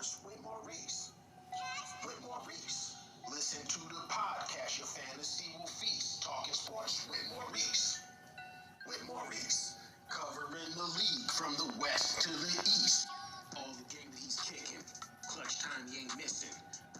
Sports with Maurice. With Maurice. Listen to the podcast. Your fantasy will feast. Talking sports with Maurice. With Maurice. Covering the league from the west to the east. All the game that he's kicking. Clutch time he ain't missing.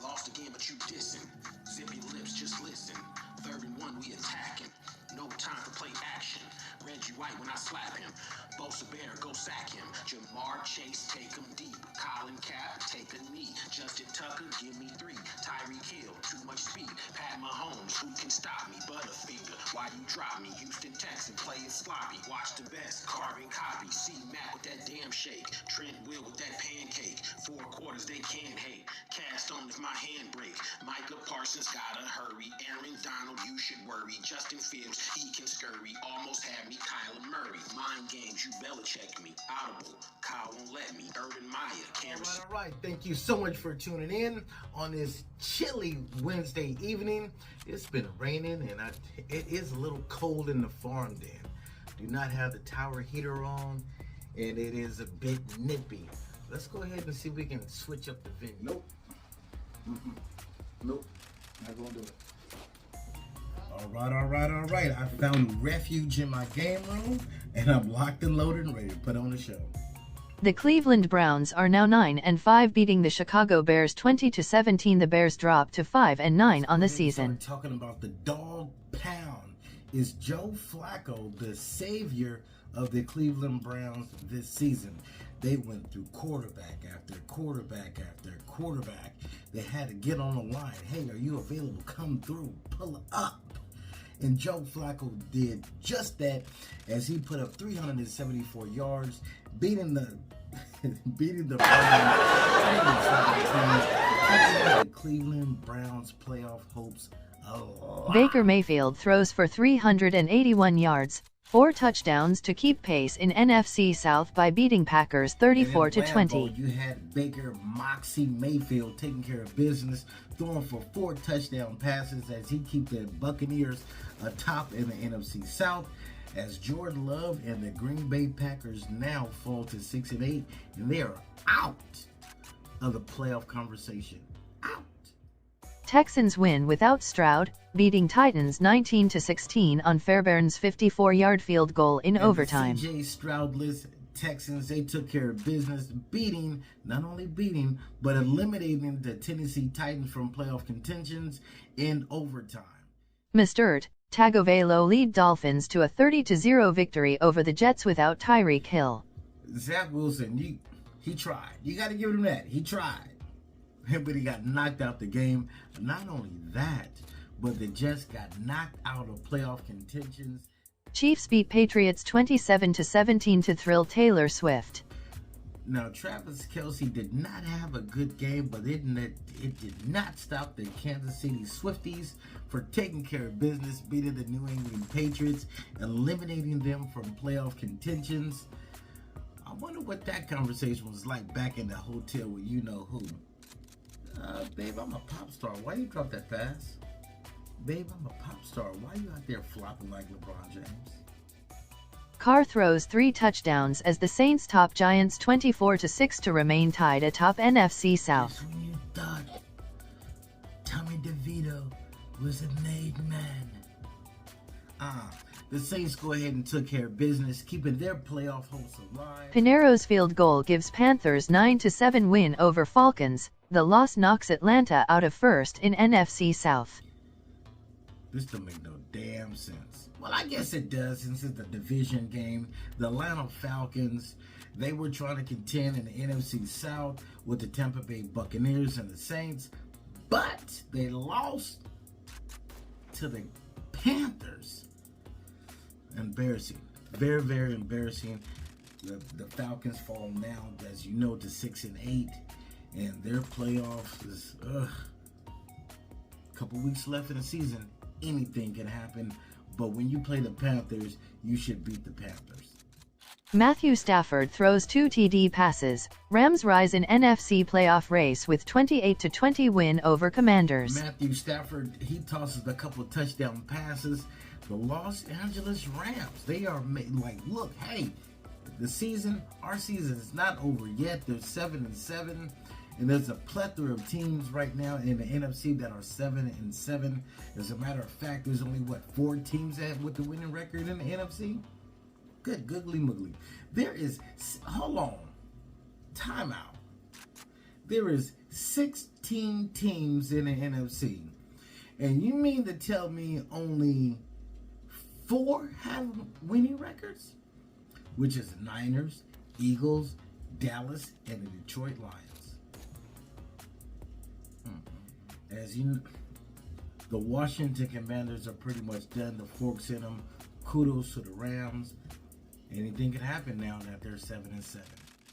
Lost again, but you dissing. Zippy lips, just listen. 3rd and 1, we attacking. No time for play action. Reggie White when I slap him. Bosa Bear, go sack him. Jamar Chase, take him deep. Colin Cap, take a knee. Justin Tucker, give me 3. Tyreek Hill, too much speed. Pat Mahomes, who can stop me? Butterfinger, why you drop me? Houston Texan, play it sloppy. Watch the best, carbon copy. C-Mac with that damn shake. Trent Will with that pancake. 4 quarters, they can't hate. Cast on if my hand break. Micah Parsons gotta hurry. Aaron Donald, you should worry. Justin Fields, he can scurry. Almost had me Kyler Murray. Mind games, you Belichick me. Audible, Kyle won't let me. Urban Meyer, Cameron. All right. Thank you so much for tuning in on this chilly Wednesday evening. It's been raining and it is a little cold in the farm den. Do not have the tower heater on and it is a bit nippy. Let's go ahead and see if we can switch up the venue. Nope. Nope. Not gonna do it. All right. I found refuge in my game room and I'm locked and loaded and ready to put on the show. The Cleveland Browns are now 9-5, beating the Chicago Bears 20-17. The Bears drop to 5-9 on the season. Talking about the dog pound. Is Joe Flacco the savior of the Cleveland Browns this season? They went through quarterback after quarterback after quarterback. They had to get on the line. Hey, are you available? Come through. Pull up. And Joe Flacco did just that as he put up 374 yards, beating the Cleveland Browns playoff hopes alive. Baker Mayfield throws for 381 yards, 4 touchdowns to keep pace in NFC South by beating Packers 34-20. You had Baker Moxie Mayfield taking care of business, throwing for 4 touchdown passes as he keeps the Buccaneers atop in the NFC South. As Jordan Love and the Green Bay Packers now fall to 6-8, and they are out of the playoff conversation. Out. Texans win without Stroud, beating Titans 19-16 on Fairbairn's 54-yard field goal in overtime. CJ Stroudless Texans, they took care of business, not only beating, but eliminating the Tennessee Titans from playoff contentions in overtime. Mr. Tagovailoa lead Dolphins to a 30-0 victory over the Jets without Tyreek Hill. Zach Wilson, he tried. You got to give him that. He tried. But he got knocked out the game. Not only that, but the Jets got knocked out of playoff contentions. Chiefs beat Patriots 27-17 to thrill Taylor Swift. Now, Travis Kelce did not have a good game, but it did not stop the Kansas City Swifties for taking care of business, beating the New England Patriots, eliminating them from playoff contentions. I wonder what that conversation was like back in the hotel with you-know-who. Babe, I'm a pop star. Why you drop that pass? Babe, I'm a pop star. Why you out there flopping like LeBron James? Carr throws 3 touchdowns as the Saints top Giants 24-6 to remain tied atop NFC South. Just when you thought Tommy DeVito was a made man. The Saints go ahead and took care of business, keeping their playoff hopes alive. Pinero's field goal gives Panthers 9-7 win over Falcons. The loss knocks Atlanta out of first in NFC South. This don't make no damn sense. Well, I guess it does since it's a division game. The Atlanta Falcons, they were trying to contend in the NFC South with the Tampa Bay Buccaneers and the Saints, but they lost to the Panthers. Embarrassing. Very, very embarrassing. The Falcons fall now, as you know, to 6-8, and their playoffs is a couple weeks left in the season. Anything can happen, but when you play the Panthers, you should beat the Panthers. Matthew Stafford throws 2 TD passes. Rams rise in NFC playoff race with 28-20 win over Commanders. Matthew Stafford, he tosses a couple touchdown passes. The Los Angeles Rams, they are like, look, hey, our season is not over yet. They're 7-7, And there's a plethora of teams right now in the NFC that are 7-7. As a matter of fact, there's only 4 teams with the winning record in the NFC. Good googly moogly. There is, hold on, time out. There is 16 teams in the NFC. And you mean to tell me only 4 have winning records? Which is the Niners, Eagles, Dallas, and the Detroit Lions. As you know, the Washington Commanders are pretty much done. The forks in them. Kudos to the Rams. Anything can happen now that they're 7-7.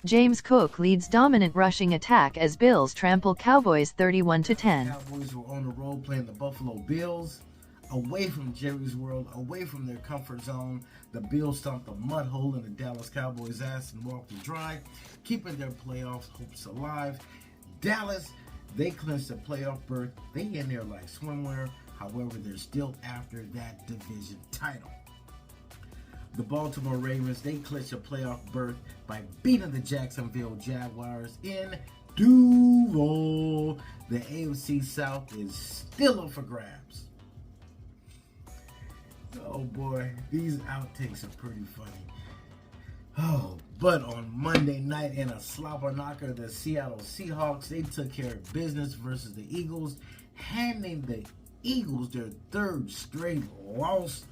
James Cook leads dominant rushing attack as Bills trample Cowboys 31-10. Cowboys were on the road playing the Buffalo Bills. Away from Jerry's world, away from their comfort zone. The Bills stomped a mud hole in the Dallas Cowboys' ass and walked it dry, keeping their playoff hopes alive. Dallas, they clinched a playoff berth. They in there like swimwear. However, they're still after that division title. The Baltimore Ravens, they clinched a playoff berth by beating the Jacksonville Jaguars in Duval. The AFC South is still up for grabs. Oh boy, these outtakes are pretty funny. Oh, but on Monday night in a slobber knocker, the Seattle Seahawks, they took care of business versus the Eagles, handing the Eagles their 3rd straight loss.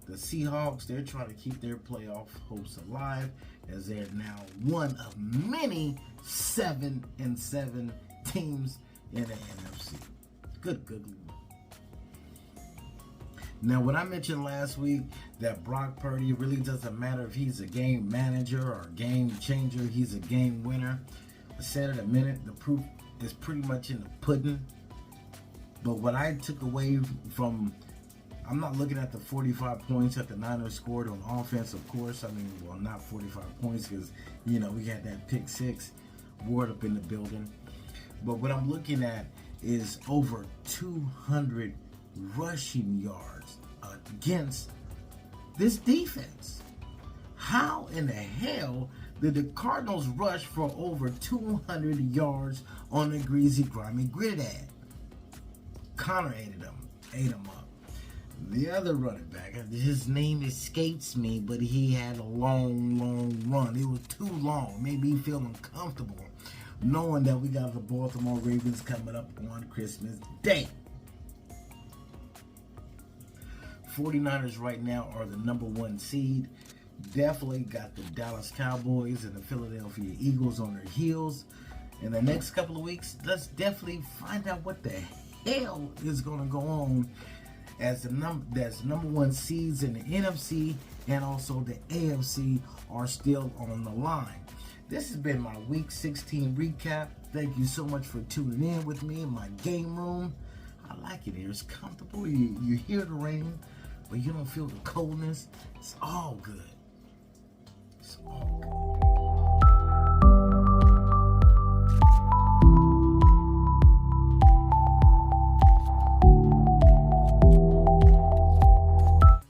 The Seahawks, they're trying to keep their playoff hopes alive as they're now one of many 7-7 teams in the NFC. Good. Now, when I mentioned last week that Brock Purdy really doesn't matter if he's a game manager or a game changer, he's a game winner. I said it a minute, the proof is pretty much in the pudding. But what I took away from, I'm not looking at the 45 points that the Niners scored on offense, of course. I mean, well, not 45 points because, we had that pick 6 Ward up in the building. But what I'm looking at is over 200 rushing yards against this defense. How in the hell did the Cardinals rush for over 200 yards on the greasy, grimy Gridad? Connor ate him up. The other running back, his name escapes me, but he had a long run. It was too long. Made me feel uncomfortable knowing that we got the Baltimore Ravens coming up on Christmas Day. 49ers right now are the number 1 seed. Definitely got the Dallas Cowboys and the Philadelphia Eagles on their heels. In the next couple of weeks, let's definitely find out what the hell is going to go on as the number 1 seeds in the NFC and also the AFC are still on the line. This has been my Week 16 recap. Thank you so much for tuning in with me in my game room. I like it here. It's comfortable. You hear the rain, but you don't feel the coldness. It's all good. It's all good.